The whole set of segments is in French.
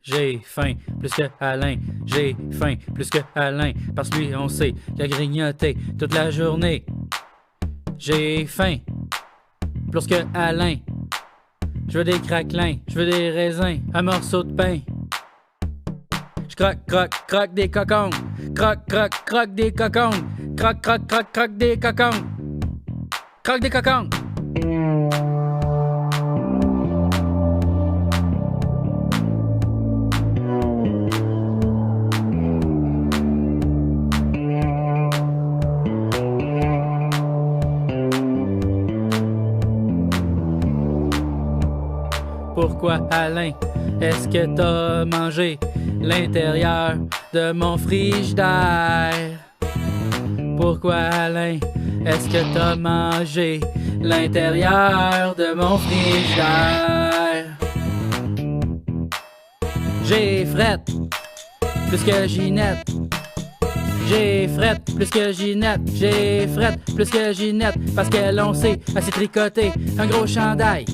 J'ai faim plus que Alain, j'ai faim plus que Alain, parce que lui on sait qu'il a grignoté toute la journée. J'ai faim plus que Alain, je veux des craquelins, je veux des raisins, un morceau de pain. Je croque, croque, croque des cocons, croque, croque, croque des cocons, croque, croque, croque, croque des cocons, croque des cocons. Pourquoi, Alain, est-ce que t'as mangé l'intérieur de mon frigidaire? Pourquoi, Alain, est-ce que t'as mangé l'intérieur de mon frigidaire? J'ai frette plus que Ginette. J'ai frette plus que Ginette. J'ai frette plus que Ginette. Parce qu'elle on sait, elle s'est tricoté un gros chandail.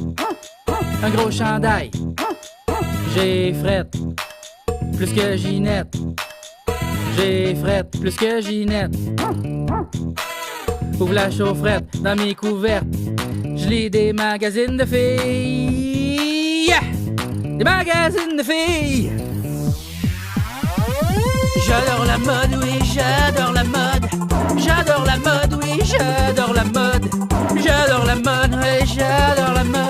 Un gros chandail. J'ai frette plus que Ginette. J'ai frette plus que Ginette. Ouvre la chaufferette dans mes couvertes. Je lis des magazines de filles. Des magazines de filles. J'adore la mode, oui, j'adore la mode. J'adore la mode, oui, j'adore la mode. J'adore la mode, oui, j'adore la mode.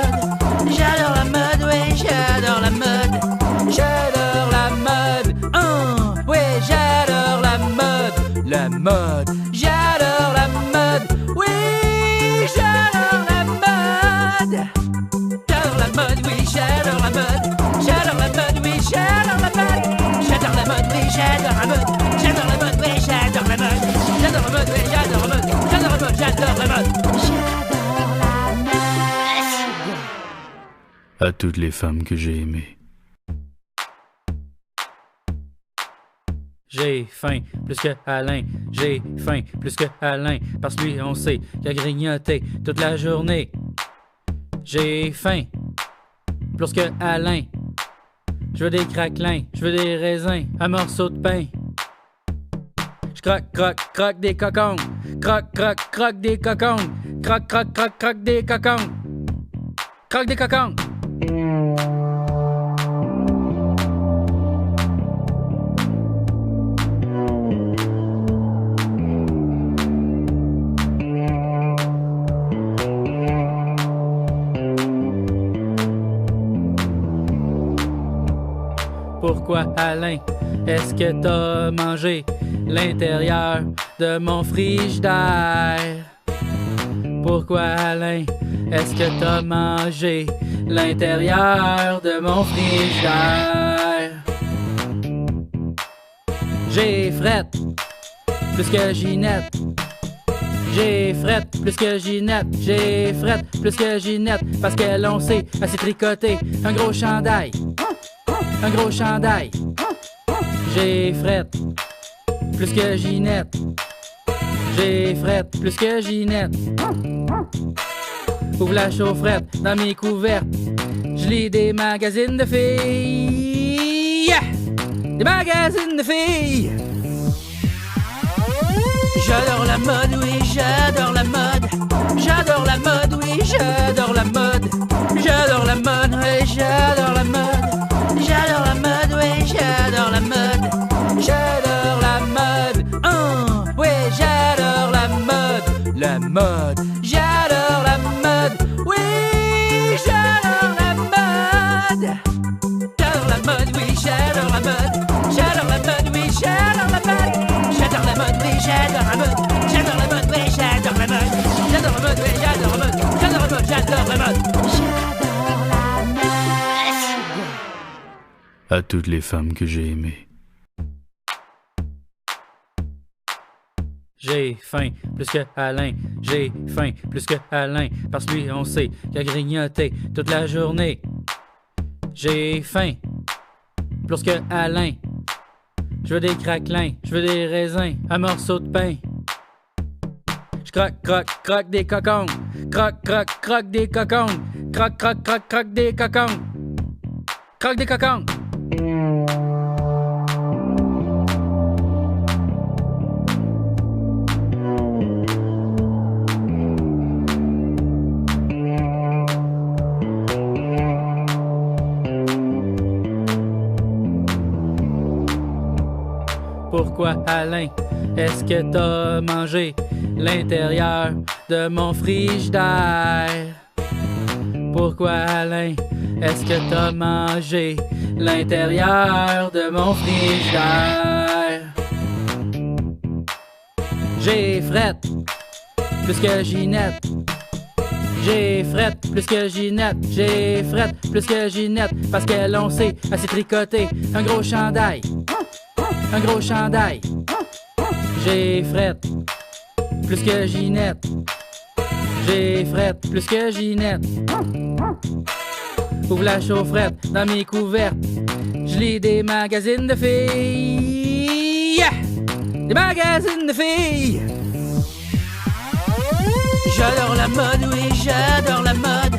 J'adore la mode, oui, j'adore la mode. J'adore la mode, oui, j'adore la mode. La mode, j'adore la mode, oui, j'adore la mode. J'adore la mode, oui, j'adore la mode. J'adore la mode, oui, j'adore la mode. J'adore la mode, oui, j'adore la mode. J'adore la mode, oui, j'adore la mode. J'adore la mode, oui, j'adore la mode. J'adore la mode, j'adore la mode. À toutes les femmes que j'ai aimées. J'ai faim plus que Alain, j'ai faim plus que Alain, parce que lui on sait qu'il a grignoté toute la journée. J'ai faim plus que Alain, je veux des craquelins, je veux des raisins, un morceau de pain. Je croque, croque, croque des cocons, croque, croque, croque des cocons, croque, croque, croque, croque des cocons, croque des cocons. Pourquoi, Alain, est-ce que t'as mangé l'intérieur de mon frigidaire? Pourquoi, Alain, est-ce que t'as mangé l'intérieur de mon frigidaire? J'ai frette plus que Ginette. J'ai frette plus que Ginette. J'ai frette plus que Ginette. Parce qu'elle on sait, elle s'est tricoté un gros chandail. Un gros chandail. J'ai frette plus que Ginette. J'ai frette plus que Ginette. Ouvre la chaufferette dans mes couvertes. Je lis des magazines de filles. Des magazines de filles. J'adore la mode, oui, j'adore la mode. J'adore la mode, oui, j'adore la mode. J'adore la mode, oui, j'adore la mode. J'adore la mode, oui, j'adore la mode. J'adore la mode, oui, j'adore la mode. La mode, j'adore la mode, oui, j'adore la mode. J'adore la mode, oui, j'adore la mode. J'adore la mode, oui, j'adore la mode. J'adore la mode, oui, j'adore la mode. J'adore la mode, oui, j'adore la mode. J'adore la mode, oui, j'adore la mode. J'adore la mode, j'adore la mode. À toutes les femmes que j'ai aimées. J'ai faim plus que Alain, j'ai faim plus que Alain, parce que lui on sait qu'il a grignoté toute la journée. J'ai faim plus que Alain, je veux des craquelins, je veux des raisins, un morceau de pain. Je croque, croque, croque des cocons, croque, croque, croque des cocons, croque, croque, croque, croque des cocons, croque des cocons. Pourquoi, Alain, est-ce que t'as mangé l'intérieur de mon frigidaire? Pourquoi, Alain, est-ce que t'as mangé l'intérieur de mon frigidaire? J'ai frette plus que Ginette. J'ai frette plus que Ginette. J'ai frette plus que Ginette. Parce qu'elle on sait, elle s'est tricotée un gros chandail. Un gros chandail. J'ai frette plus que Ginette. J'ai frette plus que Ginette. Ouvre la chaufferette dans mes couvertes. Je lis des magazines de filles. Yeah! Des magazines de filles. J'adore la mode, oui, j'adore la mode.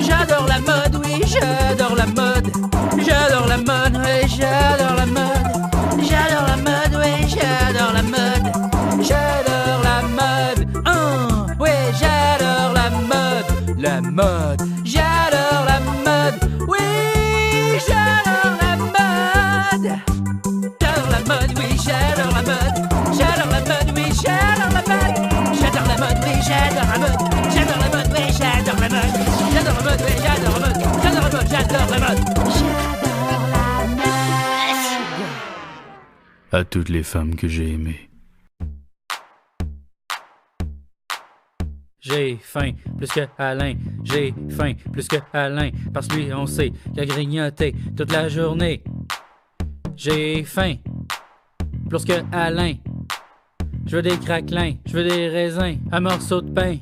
J'adore la mode, oui, j'adore la mode. J'adore la mode, oui, j'adore la mode. J'adore la mode, oui, j'adore la mode. J'adore la mode, oui, j'adore la mode. La mode, j'adore la mode, oui, j'adore la mode. J'adore la mode, oui, j'adore la mode. J'adore la mode, oui, j'adore la mode. J'adore la mode, oui, j'adore la mode. J'adore la mode, oui, j'adore la mode. J'adore la mode, oui, j'adore la mode. J'adore la mode, j'adore la mode. À toutes les femmes que j'ai aimées. J'ai faim plus que Alain, j'ai faim plus que Alain, parce que lui on sait qu'il a grignoté toute la journée. J'ai faim plus que Alain, je veux des craquelins, je veux des raisins, un morceau de pain.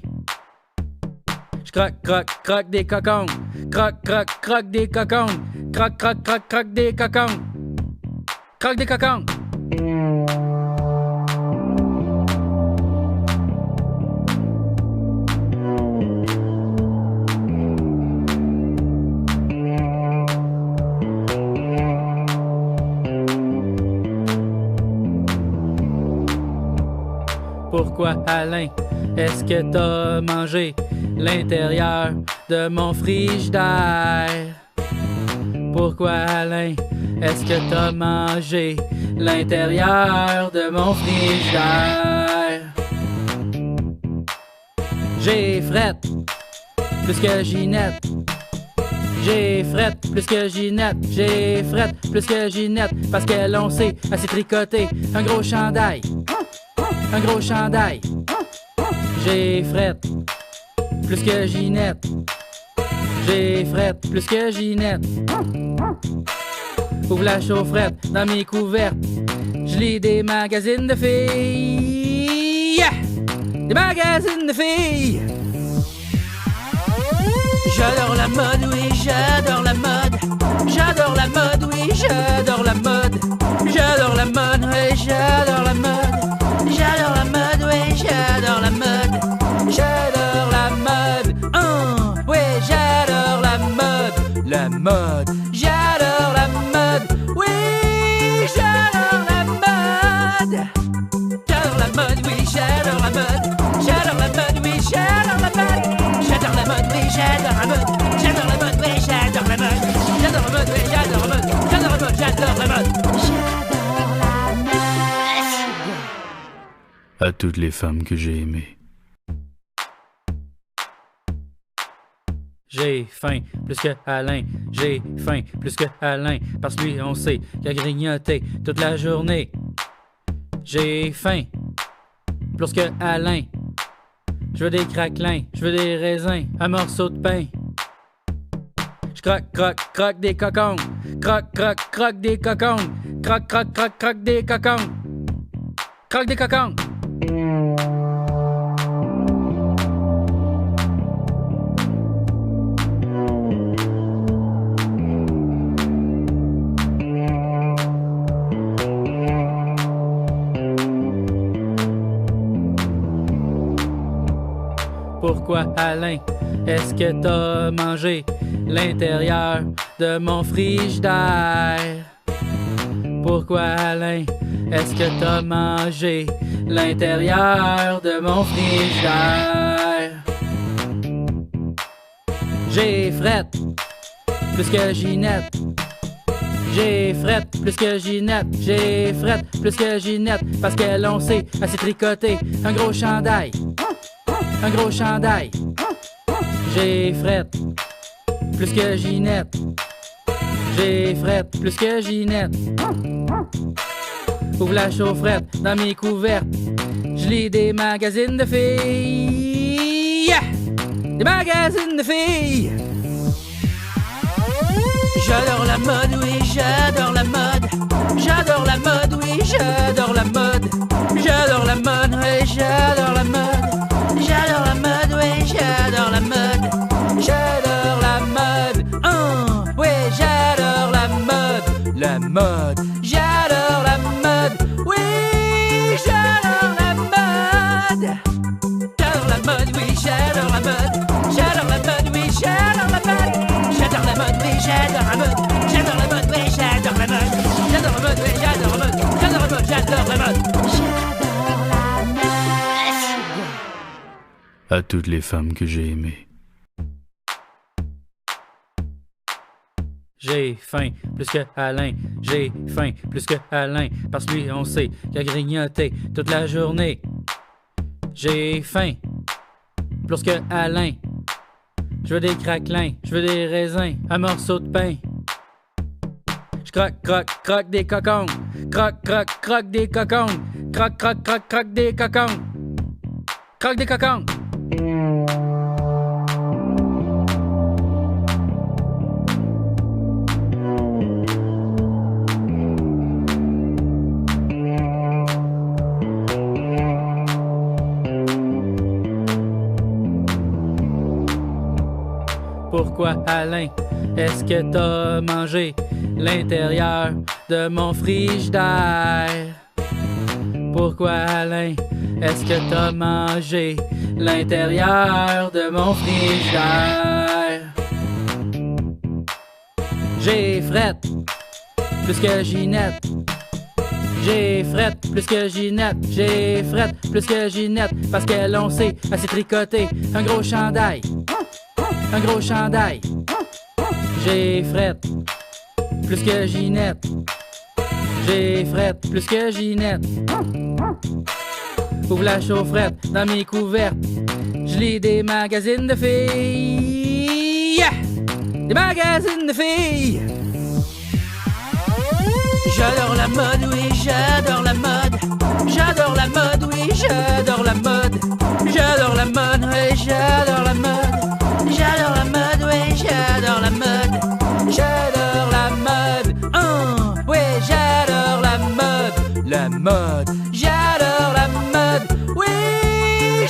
Je croque, croque, croque des cocons, croque, croque, croque des cocons, croque, croque, croque, croque des cocons, croque des cocons. Pourquoi, Alain, est-ce que t'as mangé l'intérieur de mon frigidaire? Pourquoi, Alain, est-ce que t'as mangé l'intérieur de mon frigidaire? J'ai frette plus que Ginette. J'ai frette plus que Ginette. J'ai frette plus que Ginette. Parce qu'elle on sait, elle s'est tricotée un gros chandail. Un gros chandail. J'ai frette plus que Ginette. J'ai frette plus que Ginette. Ouvre la chaufferette dans mes couvertes. Je lis des magazines de filles. Yeah! Des magazines de filles. J'adore la mode, oui, j'adore la mode. J'adore la mode, oui, j'adore la mode. J'adore la mode, oui, j'adore la mode. J'adore la mode, oui, j'adore la mode. J'adore la mode, oui, j'adore la mode. La mode, j'adore la mode, oui, j'adore la mode. J'adore la mode, oui, j'adore la mode. J'adore la mode, oui, j'adore la mode. J'adore la mode, oui, j'adore la mode. J'adore la mode, oui, j'adore la mode. J'adore la mode, oui, j'adore la mode. J'adore la mode, j'adore la mode. À toutes les femmes que j'ai aimées. J'ai faim plus que Alain, j'ai faim plus que Alain, parce que lui on sait qu'il a grignoté toute la journée. J'ai faim plus que Alain, je veux des craquelins, je veux des raisins, un morceau de pain. Je croque, croque, croque des cocons, croque, croque, croque des cocons, croque, croque, croque, croque des cocons, croque des cocons. Pourquoi, Alain, est-ce que t'as mangé l'intérieur de mon frigidaire? Pourquoi, Alain, est-ce que t'as mangé l'intérieur de mon frigidaire? J'ai frette plus que Ginette. J'ai fret plus que Ginette, j'ai fret plus que Ginette, parce qu'elle on sait, elle s'est tricotée un gros chandail, un gros chandail. J'ai fret plus que Ginette, j'ai fret plus que Ginette. Ouvre la chaufferette dans mes couvertes, je lis des magazines de filles, yeah! Des magazines de filles. J'adore la mode, oui, j'adore la mode. J'adore la mode, oui, j'adore la mode. J'adore la mode, oui, j'adore la mode. J'adore la mode, oui, j'adore la mode. J'adore la mode, oui, j'adore la mode. La mode, j'adore la mode, oui, j'adore la mode. J'adore la mode, oui, j'adore la mode. J'adore la mode, oui, j'adore la mode. J'adore la mode, oui, j'adore la mode. J'adore la mode, oui, j'adore la mode. J'adore la mode, oui, j'adore la mode. J'adore la mode, j'adore la mode. J'adore la mode. À toutes les femmes que j'ai aimées. J'ai faim plus que Alain, j'ai faim plus que Alain, parce que lui on sait qu'il a grignoté toute la journée. J'ai faim plus que Alain, je veux des craquelins, je veux des raisins, un morceau de pain. Je croque, croque, croque des cocons, croque, croque, croque des cocons, croque, croque, croque, croque des cocons, croque des cocons. Pourquoi, Alain, est-ce que t'as mangé l'intérieur de mon frigidaire? Pourquoi, Alain, est-ce que t'as mangé l'intérieur de mon frigidaire? J'ai fret plus que Ginette. J'ai fret plus que Ginette, j'ai fret plus que Ginette, parce qu'elle on sait, elle s'est tricotée un gros chandail, un gros chandail. J'ai fret plus que Ginette, j'ai fret plus que Ginette. Ouvre la chaufferette dans mes couvertes, je lis des magazines de filles, yeah! Des magazines de filles. J'adore la mode, oui, j'adore la mode. J'adore la mode, oui, j'adore la mode. J'adore la mode, oui, j'adore la mode. J'adore la mode, oui, j'adore la mode. J'adore la mode, oui, j'adore la mode. La mode, j'adore la mode, oui,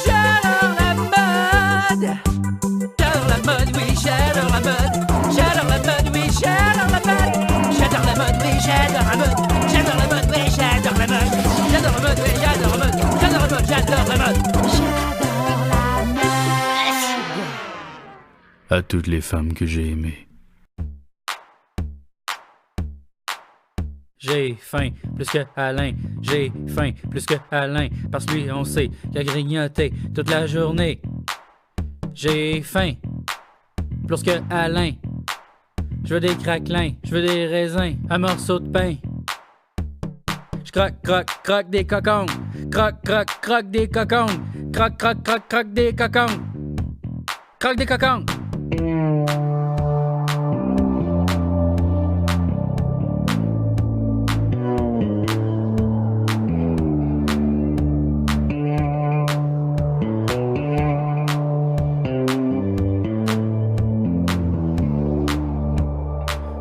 j'adore la mode. J'adore la mode, oui, j'adore la mode. J'adore la mode, oui, j'adore la mode. J'adore la mode, oui, j'adore la mode. J'adore la mode, oui, j'adore la mode. J'adore la mode, oui, j'adore la mode. J'adore la mode, j'adore la mode. J'adore la mode. À toutes les femmes que j'ai aimées. J'ai faim plus que Alain, j'ai faim plus que Alain, parce que lui on sait qu'il a grignoté toute la journée. J'ai faim plus que Alain, je veux des craquelins, je veux des raisins, un morceau de pain. Je croque, croque, croque des cocons, croque, croque, croque des cocons, croque, croque, croque, croque des cocons, croque des cocons.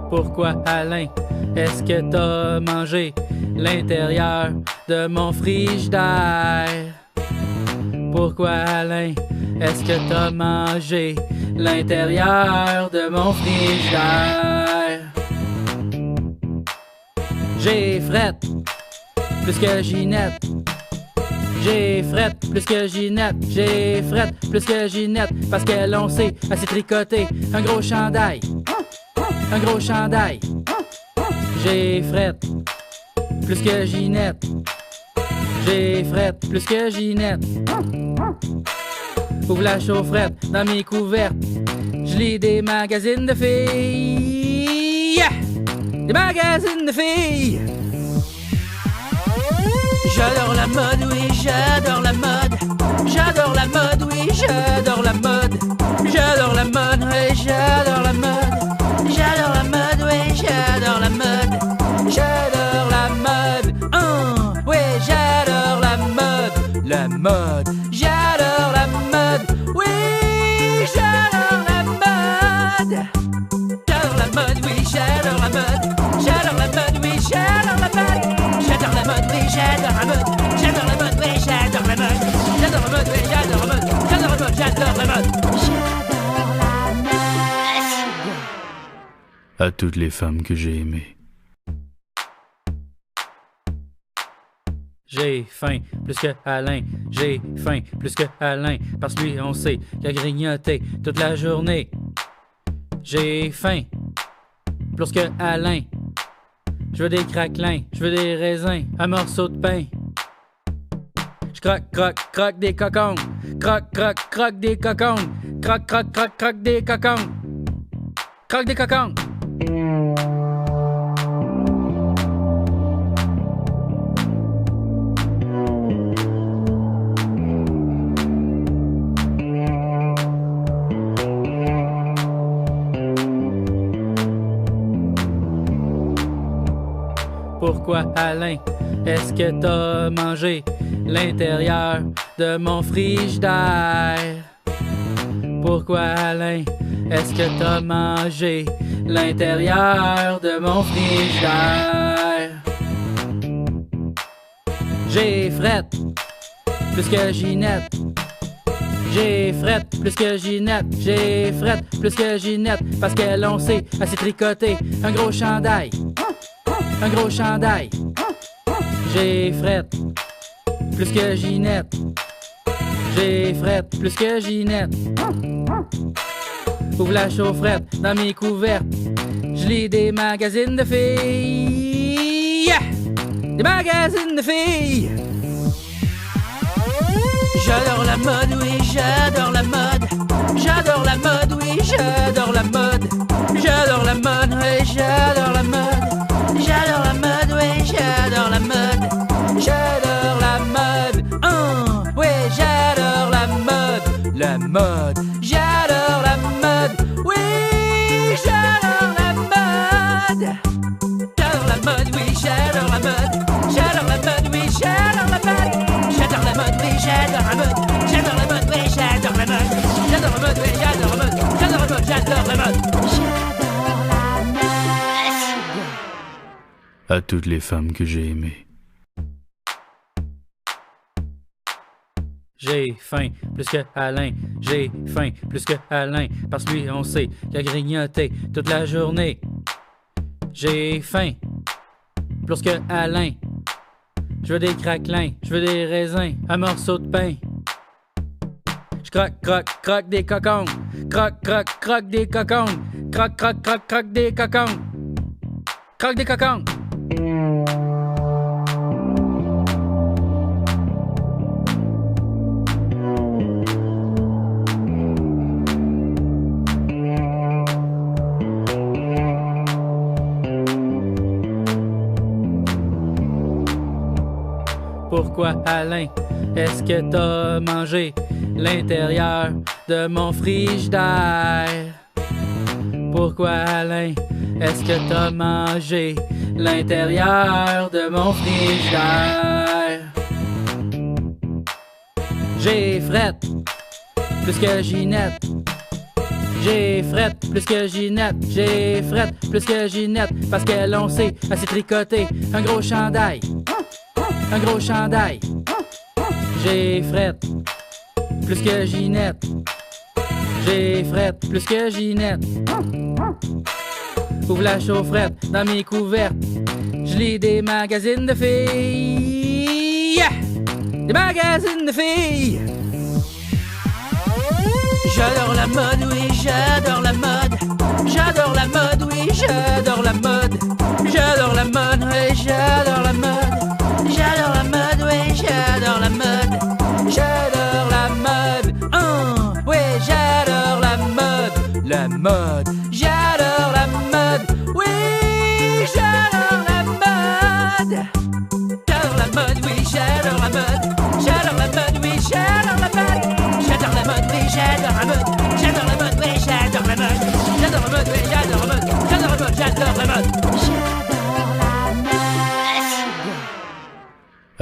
Pourquoi, Alain, est-ce que t'as mangé l'intérieur de mon frigidaire? Pourquoi, Alain, est-ce que t'as mangé l'intérieur de mon frigidaire? J'ai fret plus que Ginette. J'ai fret plus que Ginette, j'ai fret plus que Ginette, parce qu'elle on sait, elle s'est tricotée un gros chandail, un gros chandail. J'ai fret plus que Ginette, j'ai fret plus que Ginette. Ouvre la chaufferette dans mes couvertes, je lis des magazines de filles, yeah! Des des magazines de filles. J'adore la mode, oui, j'adore la mode. J'adore la mode, oui, j'adore la mode. J'adore la mode, oui, j'adore la mode. J'adore la mode, oui, j'adore la mode. J'adore la mode, oui, j'adore la mode. La mode, j'adore la mode, oui, j'adore la mode. J'adore la mode, oui, j'adore la mode. J'adore la mode, oui, j'adore la mode. J'adore la mode, oui, j'adore la mode. J'adore la mode, oui, j'adore la mode. J'adore la mode, oui, j'adore la mode. J'adore la mode, j'adore la mode. À toutes les femmes que j'ai aimées. J'ai faim plus que Alain, j'ai faim plus que Alain, parce que lui on sait qu'il a grignoté toute la journée. J'ai faim plus que Alain, je veux des craquelins, je veux des raisins, un morceau de pain. Je croque, croque, croque des cocons, croque, croque, croque des cocons, croque, croque, croque, croque des cocons, croque des cocons. Pourquoi, Alain, est-ce que t'as mangé l'intérieur de mon frigidaire? Pourquoi, Alain, est-ce que t'as mangé l'intérieur de mon frigidaire? J'ai frette plus que Ginette. J'ai frette plus que Ginette. J'ai frette plus que Ginette. Parce qu'elle on sait, elle s'est tricoté un gros chandail. Un gros chandail. J'ai frette plus que Ginette. J'ai frette plus que Ginette. Ouvre la chaufferette dans mes couvertes. Je lis des magazines de filles. Des magazines de filles. J'adore la mode, oui, j'adore la mode. J'adore la mode, oui, j'adore la mode. J'adore la mode, oui, j'adore la mode. J'adore la mode, oui, j'adore la mode. J'adore la mode, oui, j'adore la mode. La mode, j'adore la mode, oui, j'adore la mode. J'adore la mode, oui, j'adore la mode. J'adore la mode, oui, j'adore la mode. J'adore la mode, oui, j'adore la mode. J'adore la mode, oui, j'adore la mode. J'adore la mode, oui, j'adore la mode. J'adore la mode, j'adore la mode. À toutes les femmes que j'ai aimées. J'ai faim plus que Alain, j'ai faim plus que Alain, parce que lui on sait qu'il a grignoté toute la journée. J'ai faim plus que Alain, je veux des craquelins, je veux des raisins, un morceau de pain. Je croque, croque, croque des cocons, croque, croque, croque des cocons, croque, croque, croque, croque des cocons, croque des cocons. Pourquoi, Alain, est-ce que t'as mangé l'intérieur de mon frigidaire? Pourquoi, Alain, est-ce que t'as mangé l'intérieur de mon frigidaire? J'ai frette plus que Ginette. J'ai frette plus que Ginette. J'ai frette plus que Ginette. Parce qu'elle on sait, elle s'est tricoté un gros chandail. Un gros chandail. J'ai frette plus que Ginette. J'ai frette plus que Ginette. Ouvre la chaufferette dans mes couvertes. Je lis des magazines de filles. Des magazines de filles. J'adore la mode, oui, j'adore la mode. J'adore la mode, oui, j'adore la mode. J'adore la mode, oui, j'adore la mode. J'adore la mode, oui, j'adore la mode. J'adore la mode, oui, j'adore la mode. La mode, j'adore la mode, oui, j'adore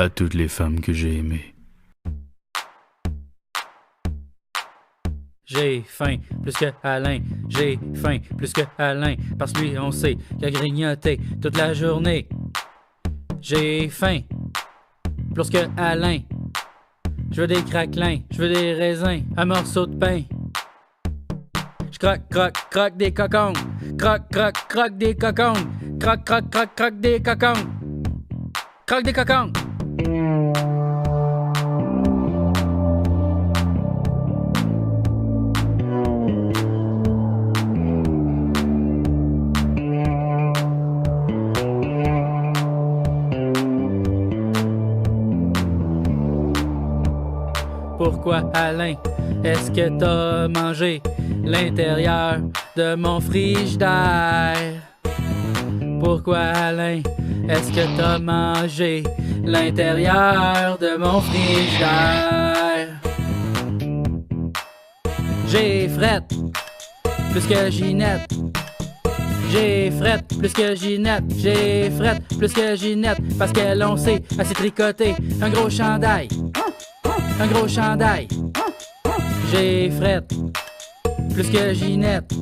à toutes les femmes que j'ai aimées. J'ai faim plus que Alain, j'ai faim plus que Alain, parce que lui on sait qu'il a grignoté toute la journée. J'ai faim plus que Alain, je veux des craquelins, je veux des raisins, un morceau de pain. Je croque, croque, croque des cocons, croque, croque, croque des cocons, croque, croque, croque, croque des cocons, croque des cocons. Pourquoi, Alain, est-ce que t'as mangé l'intérieur de mon frigidaire? Pourquoi, Alain, est-ce que t'as mangé l'intérieur de mon frigidaire? J'ai frette plus que Ginette. J'ai frette plus que Ginette. J'ai frette plus que Ginette. Parce qu'elle on sait, elle s'est tricoté un gros chandail. Un gros chandail. J'ai frette plus que Ginette.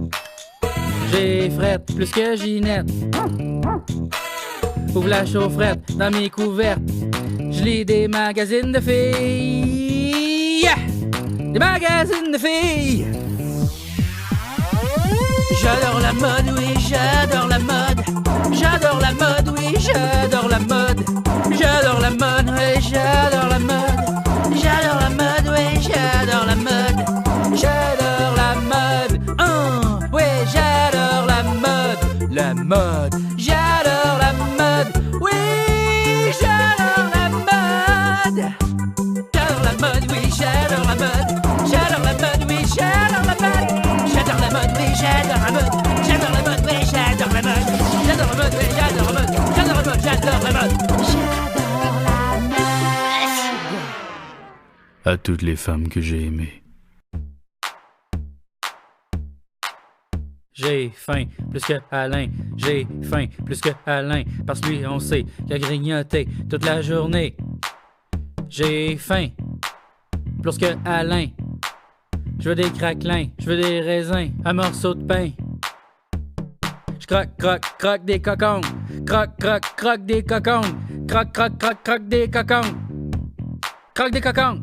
J'ai frette plus que Ginette. Ouvre la chaufferette dans mes couvertes. Je lis des magazines de filles. Des magazines de filles. J'adore la mode, oui, j'adore la mode. J'adore la mode, oui, j'adore la mode. J'adore la mode, oui, j'adore la mode. J'adore la mode, oui, j'adore la mode. J'adore la mode, oui, j'adore la mode. La mode, j'adore la mode, oui, j'adore la mode. J'adore la mode, oui, j'adore la mode. J'adore la mode, oui, j'adore la mode. J'adore la mode, oui, j'adore la mode. J'adore la mode, oui, j'adore la mode. J'adore la mode, oui, j'adore la mode. J'adore la mode, j'adore la mode. À toutes les femmes que j'ai aimées. J'ai faim plus que Alain, j'ai faim plus que Alain, parce que lui on sait qu'il a grignoté toute la journée. J'ai faim plus que Alain, je veux des craquelins, je veux des raisins, un morceau de pain. Je croque, croque, croque des cocons, croque, croque, croque des cocons, croque, croque, croque, croque des cocons, croque des cocons.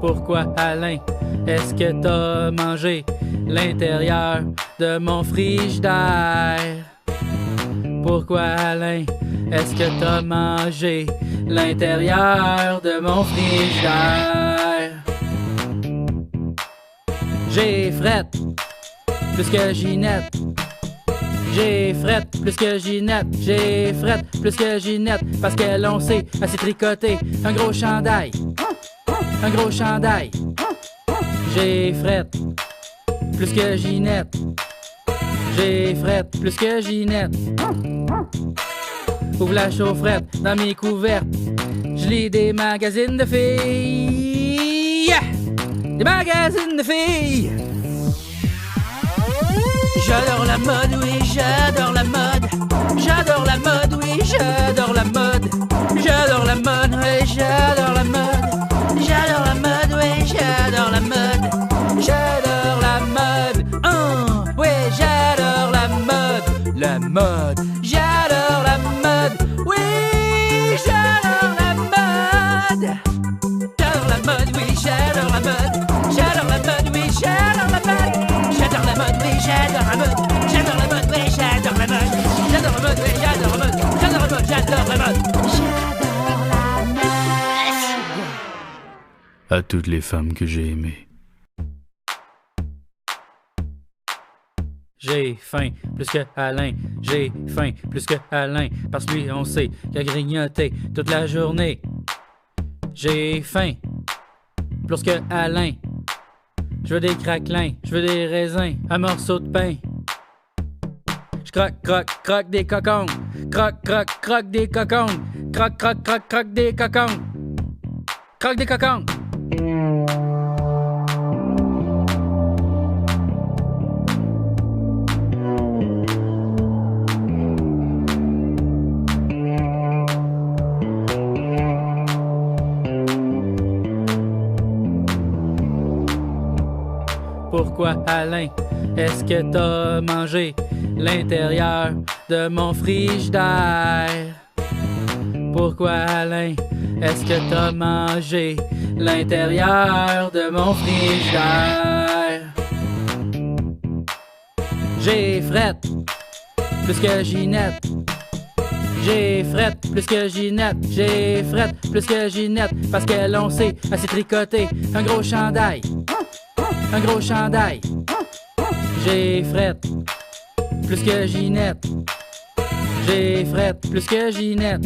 Pourquoi, Alain, est-ce que t'as mangé l'intérieur de mon frigidaire? Pourquoi, Alain, est-ce que t'as mangé l'intérieur de mon frigidaire? J'ai frette plus que Ginette. J'ai frette plus que Ginette. J'ai frette plus que Ginette. Parce qu'elle on sait, elle s'est tricoté un gros chandail. Un gros chandail. J'ai frette plus que Ginette. J'ai frette plus que Ginette. Ouvre la chaufferette dans mes couvertes. Je lis des magazines de filles. Des magazines de filles. J'adore la mode, oui, j'adore la mode. J'adore la mode, oui, j'adore la mode. J'adore la mode, oui, j'adore la mode. J'adore la mode, oui, j'adore la mode. J'adore la mode, oui, j'adore la mode. La mode, j'adore la mode, oui, j'adore la mode. J'adore la mode, oui, j'adore la mode. J'adore la mode, oui, j'adore la mode. J'adore la mode, oui, j'adore la mode. J'adore la mode, oui, j'adore la mode. J'adore la mode, oui, j'adore la mode. J'adore la mode, j'adore la mode. À toutes les femmes que j'ai aimées. J'ai faim plus que Alain, j'ai faim plus que Alain, parce que lui on sait qu'il a grignoté toute la journée. J'ai faim plus que Alain, je veux des craquelins, je veux des raisins, un morceau de pain. Je croque, croque, croque des cocons, croque des cocons. Croque des cocons. Croque des cocons. Pourquoi, Alain, est-ce que t'as mangé l'intérieur de mon frigidaire? Pourquoi, Alain, est-ce que t'as mangé l'intérieur de mon frigidaire? J'ai frette plus que Ginette. J'ai frette plus que Ginette. J'ai frette plus que Ginette. Parce qu'elle on sait, elle s'est tricoté un gros chandail. Un gros chandail. J'ai frette plus que Ginette. J'ai frette plus que Ginette.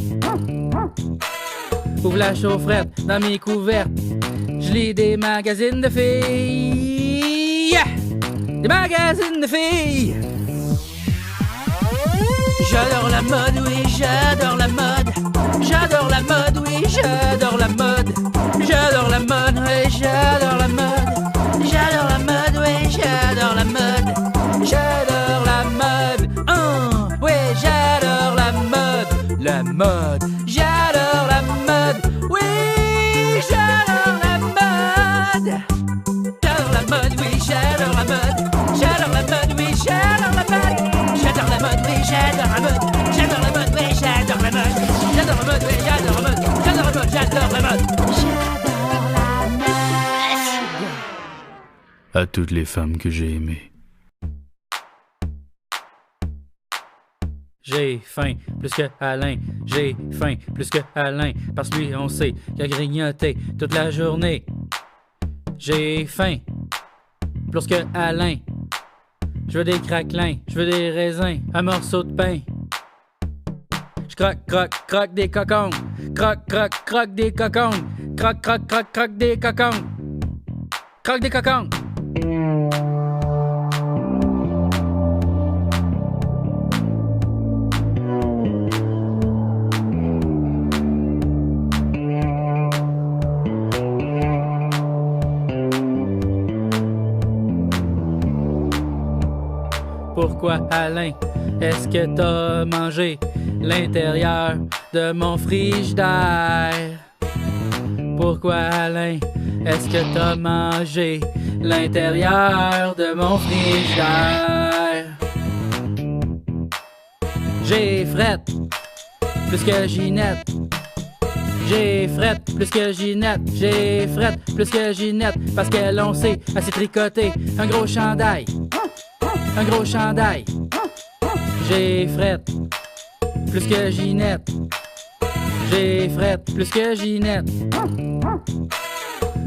Ouvre la chaufferette dans mes couvertes. Je lis des magazines de filles. Des magazines de filles. J'adore la mode, oui, j'adore la mode. J'adore la mode, oui, j'adore la mode. J'adore la mode, oui, j'adore la mode. J'adore la mode, oui, j'adore la mode. J'adore la mode, oui, j'adore la mode. La mode, j'adore la mode, oui, j'adore la mode. J'adore la mode, oui, j'adore la mode. J'adore la mode, oui, j'adore la mode. J'adore la mode, oui, j'adore la mode. J'adore la mode, oui, j'adore la mode. J'adore la mode, oui, j'adore la mode. J'adore la mode, j'adore la mode. À toutes les femmes que j'ai aimées. J'ai faim plus que Alain, j'ai faim plus que Alain, parce que lui on sait qu'il a grignoté toute la journée. J'ai faim plus que Alain, je veux des craquelins, je veux des raisins, un morceau de pain. Je croque des cocons, croque des cocons, croque des cocons, croque des cocons. Pourquoi, Alain, est-ce que t'as mangé l'intérieur de mon frigidaire? Pourquoi, Alain, est-ce que t'as mangé l'intérieur de mon frigidaire? J'ai frette plus que Ginette. J'ai frette plus que Ginette. J'ai frette plus que Ginette. Parce qu'elle on sait, elle s'est tricoté un gros chandail. Un gros chandail. J'ai frette plus que Ginette. J'ai frette plus que Ginette.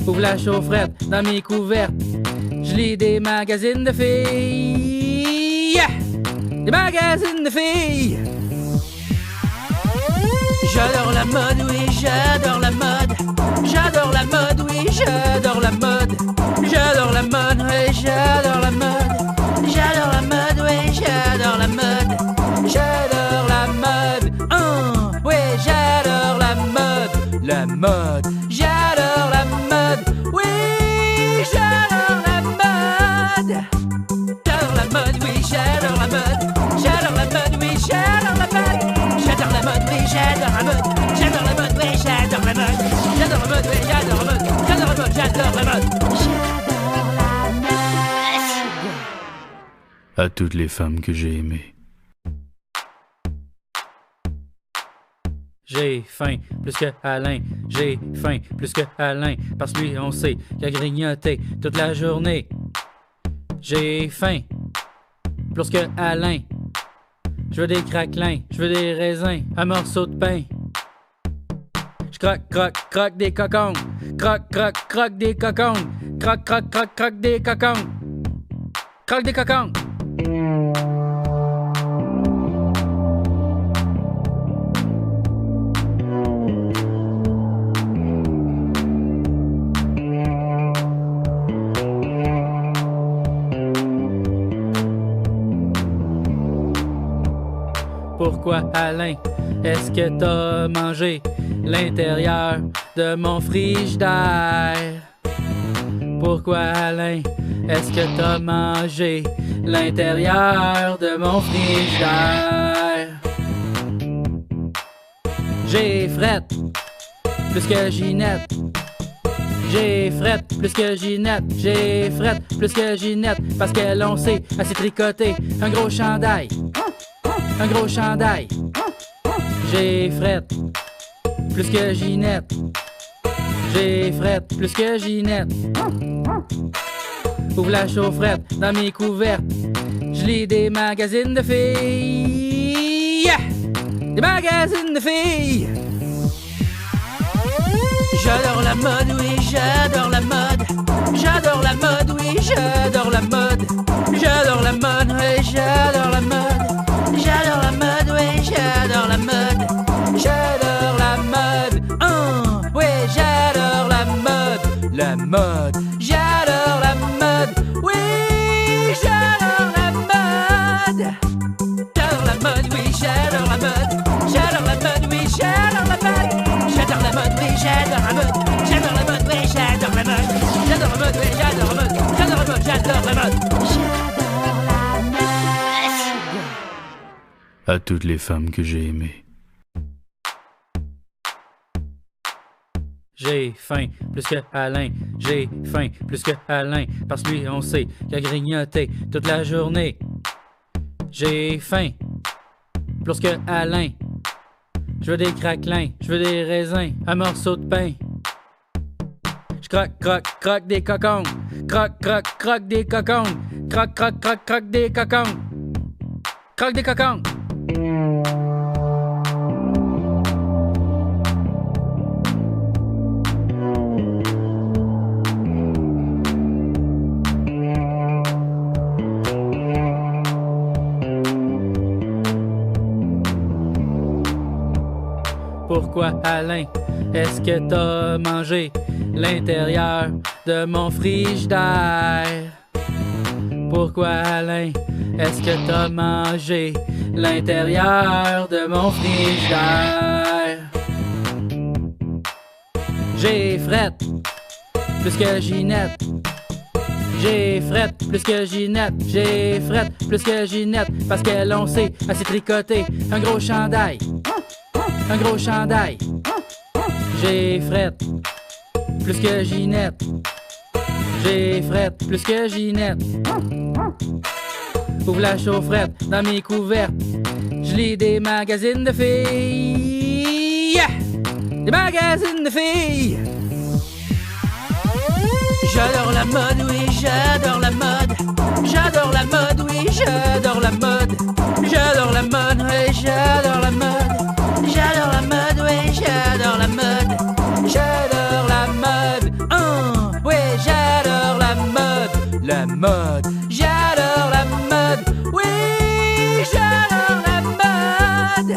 Ouvre la chaufferette dans mes couvertes. Je lis des magazines de filles. Des magazines de filles. J'adore la mode, oui, j'adore la mode. J'adore la mode, oui, j'adore la mode. J'adore la mode, oui, j'adore la mode. J'adore la mode, oui, j'adore la mode. J'adore la mode, oui, j'adore la mode. La mode, j'adore la mode, oui, j'adore la mode. J'adore la mode, oui, j'adore la mode. J'adore la mode, oui, j'adore la mode. J'adore la mode, oui, j'adore la mode. J'adore la mode, oui, j'adore la mode. J'adore la mode, oui, j'adore la mode. J'adore la mode, j'adore la mode. À toutes les femmes que j'ai aimées. J'ai faim plus que Alain, j'ai faim plus que Alain, parce que lui on sait qu'il a grignoté toute la journée. J'ai faim plus que Alain, je veux des craquelins, je veux des raisins, un morceau de pain. Je croque des cocons, croque des cocons, croque des cocons, croque des cocons. Pourquoi, Alain, est-ce que t'as mangé l'intérieur de mon frigidaire? Pourquoi, Alain, est-ce que t'as mangé l'intérieur de mon frigidaire? J'ai frette plus que Ginette. J'ai frette plus que Ginette. J'ai frette plus que Ginette. Parce qu'elle on sait, elle s'est tricotée un gros chandail. Un gros chandail. J'ai frette plus que Ginette. J'ai frette plus que Ginette. Ouvre la chaufferette dans mes couvertes. Je lis des magazines de filles. Yeah! Des magazines de filles. J'adore la mode, oui, j'adore la mode. J'adore la mode, oui, j'adore la mode. J'adore la mode, oui, j'adore la mode. J'adore la mode, oui, j'adore la mode. J'adore la mode, oui, j'adore la mode. La mode, j'adore la mode, oui, j'adore la mode. J'adore la mode, oui, j'adore la mode. J'adore la mode, oui, j'adore la mode. J'adore la mode, oui, j'adore la mode. J'adore la mode, oui, j'adore la mode. J'adore la mode, oui, j'adore la mode. J'adore la mode, j'adore la mode. À toutes les femmes que j'ai aimées. J'ai faim plus que Alain, j'ai faim plus que Alain, parce que lui on sait qu'il a grignoté toute la journée. J'ai faim plus que Alain, je veux des craquelins, je veux des raisins, un morceau de pain. Je croque, croque, croque des cocons, croque, croque, croque des cocons, croque, croque, croque, croque des cocons, croque des cocons. Pourquoi, Alain, est-ce que t'as mangé l'intérieur de mon frigidaire? Pourquoi, Alain, est-ce que t'as mangé l'intérieur de mon frigidaire? J'ai frette plus que Ginette. J'ai frette plus que Ginette. J'ai frette plus que Ginette. Parce qu'elle on sait, elle s'est tricotée un gros chandail. Un gros chandail. J'ai frette plus que Ginette. J'ai frette plus que Ginette. Ouvre la chaufferette dans mes couvertes. Je lis des magazines de filles. Yeah! Des magazines de filles. J'adore la mode, oui, j'adore la mode. J'adore la mode, oui, j'adore la mode. J'adore la mode, oui, j'adore la mode. J'adore la mode, oui, j'adore la mode. J'adore la mode, oui, j'adore la mode. La mode, j'adore la mode, oui, j'adore la mode.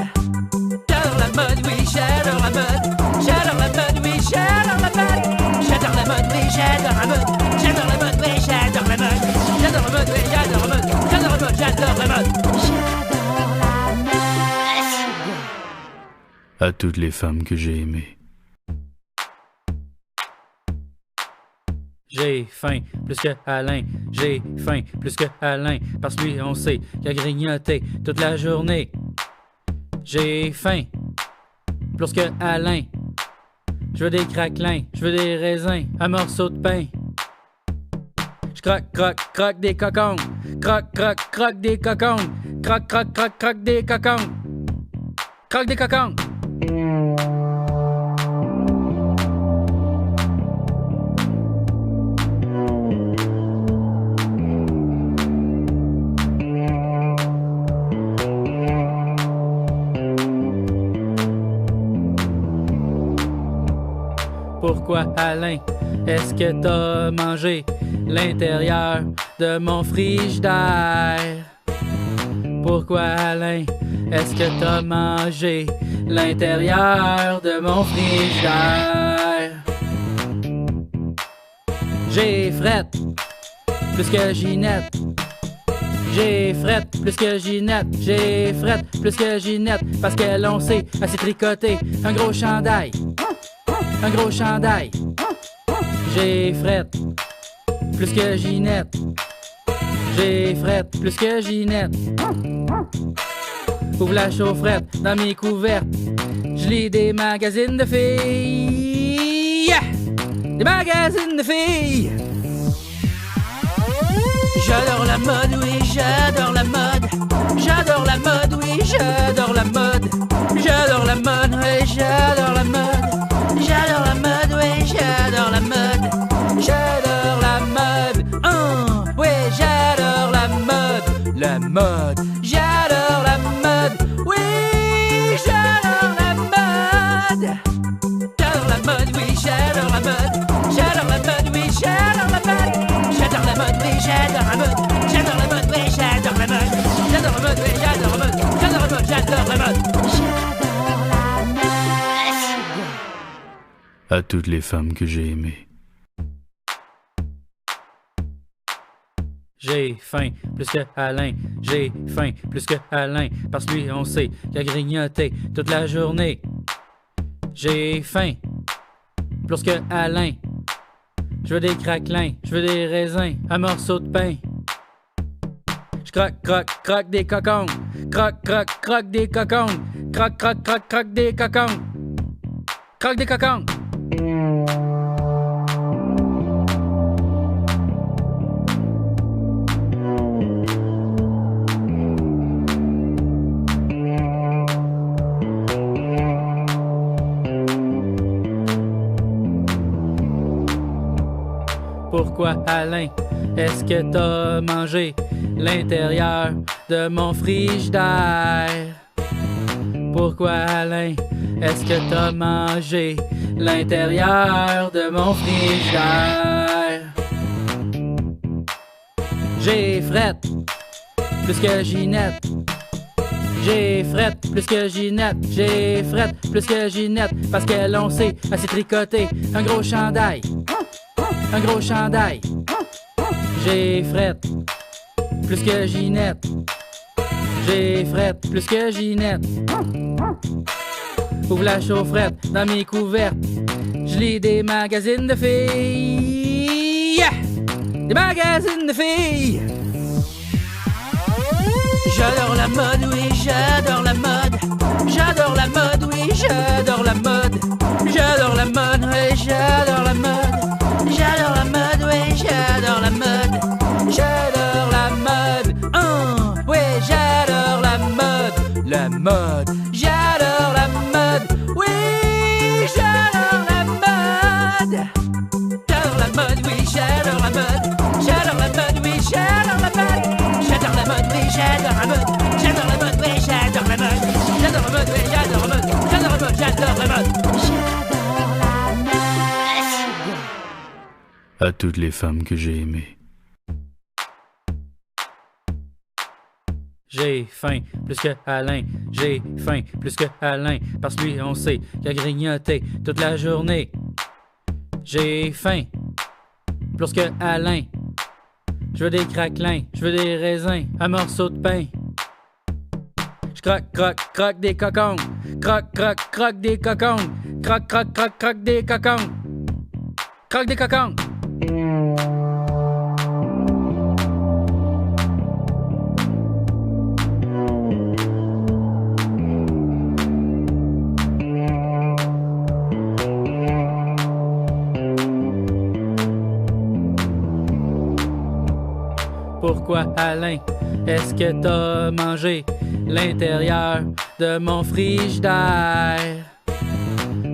J'adore la mode, oui, j'adore la mode. J'adore la mode, oui, j'adore la mode. J'adore la mode, oui, j'adore la mode. J'adore la mode, oui, j'adore la mode. J'adore la mode, oui, j'adore la mode. J'adore la mode, j'adore la mode. À toutes les femmes que j'ai aimées. J'ai faim plus que Alain, j'ai faim plus que Alain, parce que lui on sait qu'il a grignoté toute la journée. J'ai faim plus que Alain, je veux des craquelins, je veux des raisins, un morceau de pain. Je croque, croque, croque des cocons, croque, croque, croque des cocons, croque, croque, croque, croque des cocons, croque des cocons. Pourquoi, Alain, est-ce que t'as mangé l'intérieur de mon frigidaire? Pourquoi, Alain, est-ce que t'as mangé l'intérieur de mon frigidaire? J'ai frette plus que Ginette. J'ai fret plus que Ginette, j'ai fret plus que Ginette, parce qu'elle on sait, elle s'est tricotée un gros chandail, un gros chandail. J'ai fret plus que Ginette, j'ai fret plus que Ginette. Ouvre la chaufferette dans mes couvertes, je lis des magazines de filles, yeah! Des magazines de filles. J'adore la mode, oui, j'adore la mode. J'adore la mode, oui, j'adore la mode. J'adore la mode, oui, j'adore la mode. J'adore la mode, oui, j'adore la mode. J'adore la mode, oui, j'adore la mode. La mode, j'adore la mode, oui, j'adore la mode. J'adore la mode, oui, j'adore la mode. J'adore la mode, oui, j'adore la mode. J'adore la mode, oui, j'adore la mode. J'adore la mode, oui, j'adore la mode. J'adore la mode, oui, j'adore la mode. J'adore la mode, j'adore la mode. J'adore la mode. À toutes les femmes que j'ai aimées. J'ai faim plus que Alain, j'ai faim plus que Alain, parce que lui on sait qu'il a grignoté toute la journée. J'ai faim plus que Alain, je veux des craquelins, je veux des raisins, un morceau de pain. Je croque, croque, croque des cocons, croque, croque, croque des cocons, croque, croque, croque, croque des cocons, croque des cocons. Pourquoi, Alain, est-ce que t'as mangé l'intérieur de mon frigidaire? Pourquoi, Alain, est-ce que t'as mangé l'intérieur de mon frigidaire? J'ai fret plus que Ginette. J'ai fret plus que Ginette, j'ai fret plus que Ginette, parce qu'elle on sait, elle s'est tricotée un gros chandail, un gros chandail. J'ai fret plus que Ginette, j'ai fret plus que Ginette. Ouvre la chaufferette dans mes couvertes, je lis des magazines de filles, yeah! Des magazines de filles. J'adore la mode, oui, j'adore la mode. J'adore la mode, oui, j'adore la mode. J'adore la mode, oui, j'adore la mode. J'adore la mode, oui, j'adore la mode. J'adore la mode, oui, j'adore la mode. La mode, j'adore la mode, oui, j'adore la mode. J'adore la mode, oui, j'adore la mode. J'adore la mode, oui, j'adore la mode. J'adore la mode, oui, j'adore la mode. J'adore la mode, oui, j'adore la mode. J'adore la mode, oui, j'adore la mode. J'adore la mode, j'adore la mode. J'adore la mode. À toutes les femmes que j'ai aimées. J'ai faim plus que Alain, j'ai faim plus que Alain, parce que lui on sait qu'il a grignoté toute la journée. J'ai faim plus que Alain, je veux des craquelins, je veux des raisins, un morceau de pain. Je croque, croque, croque des cocons, croque, croque, croque des cocons, croque, croque, croque, croque des cocons, croque des cocons. Pourquoi, Alain, est-ce que t'as mangé l'intérieur de mon frigidaire?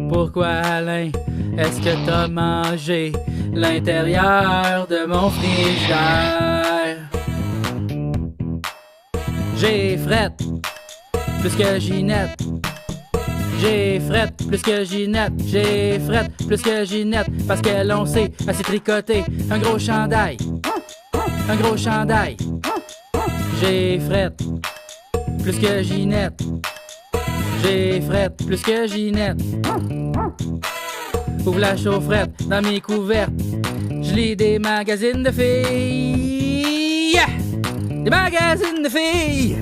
Pourquoi, Alain, est-ce que t'as mangé l'intérieur de mon frigidaire? J'ai fret plus que Ginette. J'ai fret plus que Ginette, j'ai fret plus que Ginette, parce qu'elle on sait, elle s'est tricotée un gros chandail, un gros chandail. J'ai fret plus que Ginette, j'ai fret plus que Ginette. Ouvre la chaufferette dans mes couvertes, je lis des magazines de filles, yeah! Des des magazines de filles.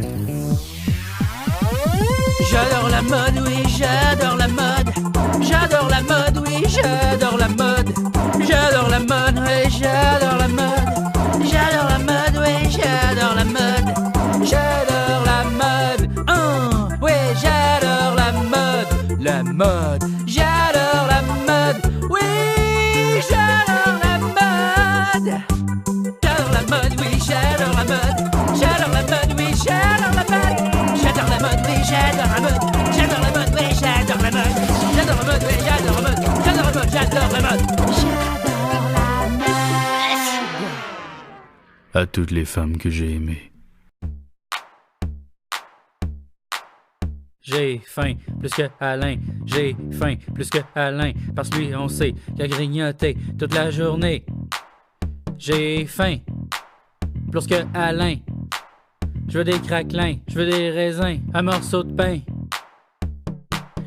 J'adore la mode, oui, j'adore la mode. J'adore la mode, oui, j'adore la mode. J'adore la mode, oui, j'adore la mode. J'adore la mode, oui, j'adore la mode. J'adore la mode, oui, j'adore la mode. La mode, j'adore la mode, oui, j'adore la mode. J'adore la mode, oui, j'adore la mode. J'adore la mode, oui, j'adore la mode. J'adore la mode, oui, j'adore la mode. J'adore la mode, oui, j'adore la mode. J'adore la mode, oui, j'adore la mode. J'adore la mode, j'adore la mode. J'adore la mode. À toutes les femmes que j'ai aimées. J'ai faim plus que Alain, j'ai faim plus que Alain, parce que lui on sait qu'il a grignoté toute la journée. J'ai faim plus que Alain, je veux des craquelins, je veux des raisins, un morceau de pain.